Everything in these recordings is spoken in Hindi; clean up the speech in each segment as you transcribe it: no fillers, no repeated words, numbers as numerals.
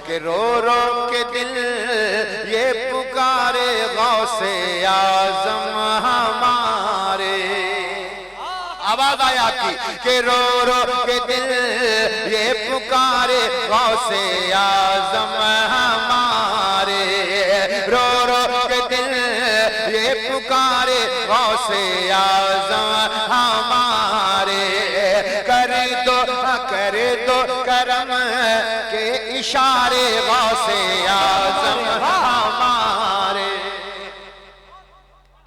कि रो रो के दिल ये पुकारे गौसे आजम हमारे। आवाज आया आपकी कि रो रो के दिल ये पुकारे गौसे आजम हमारे। रो रो के दिल ये पुकारे गौसे आजम हमारे। कर दो करम के इशारे गौसे आजम हमारे।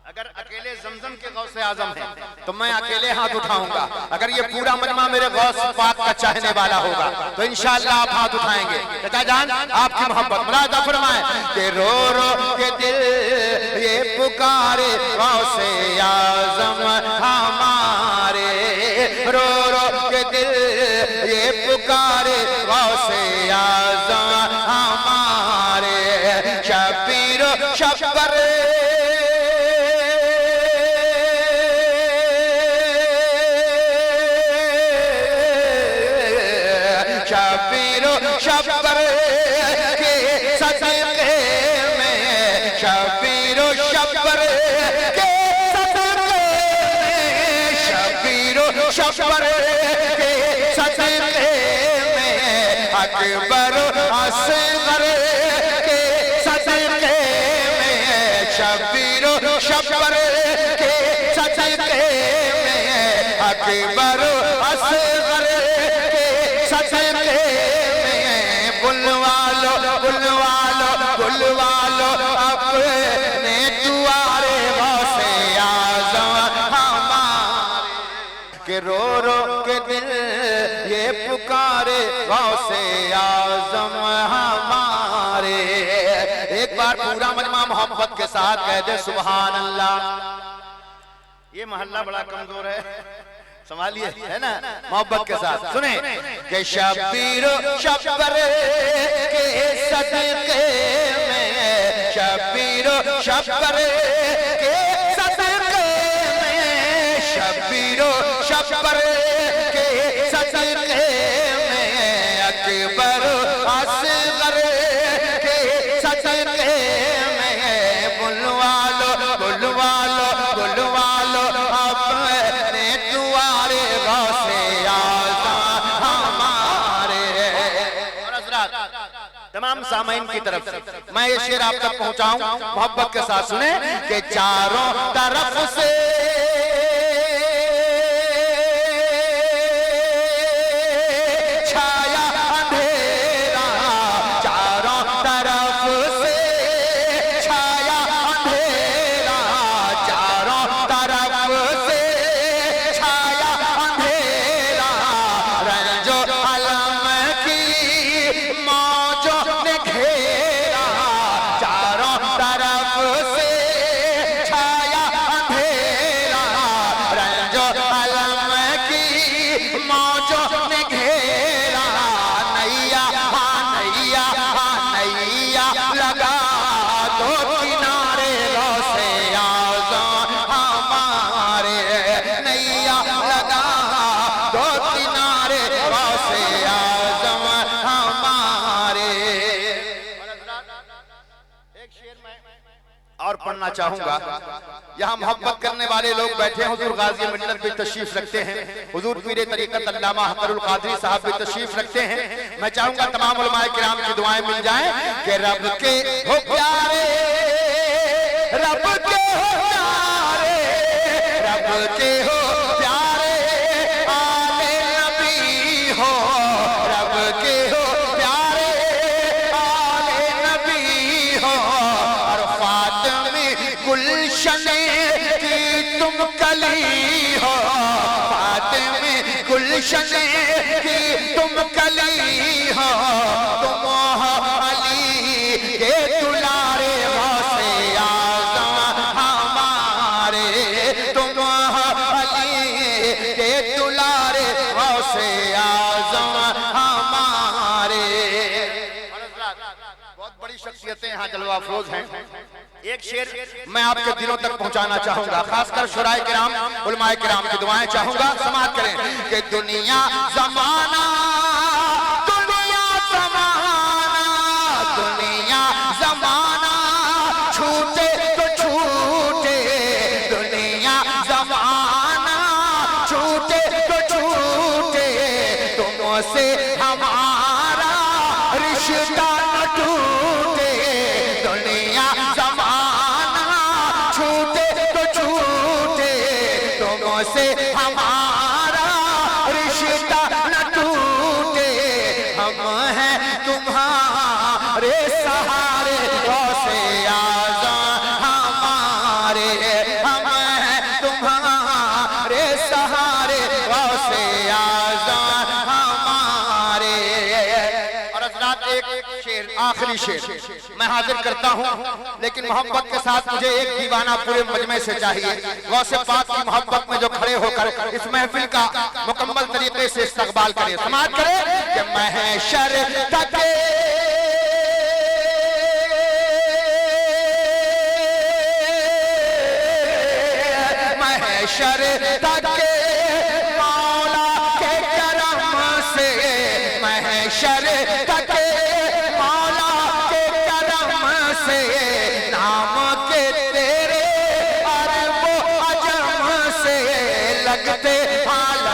अगर अकेले जमजम के गौसे आजम है तो मैं अकेले हाथ उठाऊंगा। अगर ये पूरा मजमा मेरे गौस पाक का चाहने वाला होगा तो इंशाअल्लाह आप हाथ उठाएंगे। चाचा जान आपकी मोहब्बत मुरादा फरमाए कि रो रो के दिल ये पुकारे गौसे आजम हमारे। रो रो के दिल ये पुकारे गौसे आजम हमारे। शबीर शब्बर शब्बर के सदके में, शबीर शब्बर के सदके में, शबीर शब्बर के सदके में, अकबर असगर के सदके में, शबीर शब्बर के सदके में, अकबर असगर के सदके बुलवालो अपने दुआरे गौसे आजम हमारे। के रो रो के दिल ये पुकारे गौसे आजम हमारे। एक बार पूरा मजमा मोहब्बत के साथ कह दे सुभान अल्लाह। ये मोहल्ला बड़ा कमजोर है, संभालिए, है ना, मोहब्बत के साथ सुने कि शबीर शब्बर के सदके में, शबीर शब्बर के सदके में, शबीर शब्बर के सदके में, अकबर असगर के सदके में, बुलवालो बुलवालो बुलवालो अपने दुआरे गौसे आजम हमारे। तमाम सामाइन की तरफ से मैं ये शेर आप तक पहुंचाऊं, मोहब्बत के साथ सुने कि चारों तरफ से छाया अंधेरा, चारों तरफ से छाया अंधेरा, चारों तरफ से छाया अंधेरा, रंजो अलम की मौजों ने घेरा, चारों तरफ से छाया अंधेरा, रंजो अलम की मौजों ने घेरा, नैया नैया नैया लगा दो किनारे गौसे आजम हमारे, नैया लगा दो किनारे गौसे आजम हमारे। एक शेर मैं और पढ़ना चाहूंगा। यहाँ मोहब्बत करने वाले लोग बैठे हैं, हुजूर गाजी मिल्लत भी तशरीफ रखते हैं, हुजूर पीरे तरीक़त अल्लामा हक़रुल क़ादरी साहब भी तशरीफ रखते हैं। मैं चाहूंगा तमाम उलमाए किराम की दुआएं मिल जाएं कि रब के हो प्यारे, रब के हो प्यारे, रब के हो प्यारे आले नबी हो, रब के हो प्यारे आले नबी हो, और फातिमी गुलशने की तुम कली हो, फातिमी गुलशने की तुम कली हो, तुम हो अली के दुलारे गौसे आजम हमारे, तुम हो अली के दुलारे गौसे आजम हमारे। बहुत बड़ी शख्सियतें यहाँ जलवा अफरोज हैं। एक शेर मैं आपके दिलों तक पहुंचाना चाहूंगा, खासकर शुराए किराम उलमाए किराम की दुआएं चाहूंगा समाअत करें कि दुनिया जमाना, दुनिया जमाना रिश्ता न टूटे, दुनिया जमाना छूटे तो छूटे, तुमसे हमारा रिश्ता न टूटे, हम हैं तुम्हारे सहारे गौसे आज़म हमारे, हम हैं तुम्हारे सहारे गौसे आज़म हमारे। और हज़रात एक शेर, आखिरी शेर मैं हाजिर करता हूँ, लेकिन मोहब्बत के साथ मुझे एक दीवाना पूरे मजमे से चाहिए। गौसे पाक की मोहब्बत में जो खड़े होकर इस महफिल का मुकम्मल तरीके से इस्तकबाल करे, समाअत करे कि महशर तक महशर तक मौला के करम से, महशर तक मौला के करम से, नाम के तेरे अरब अजम से लगते हाल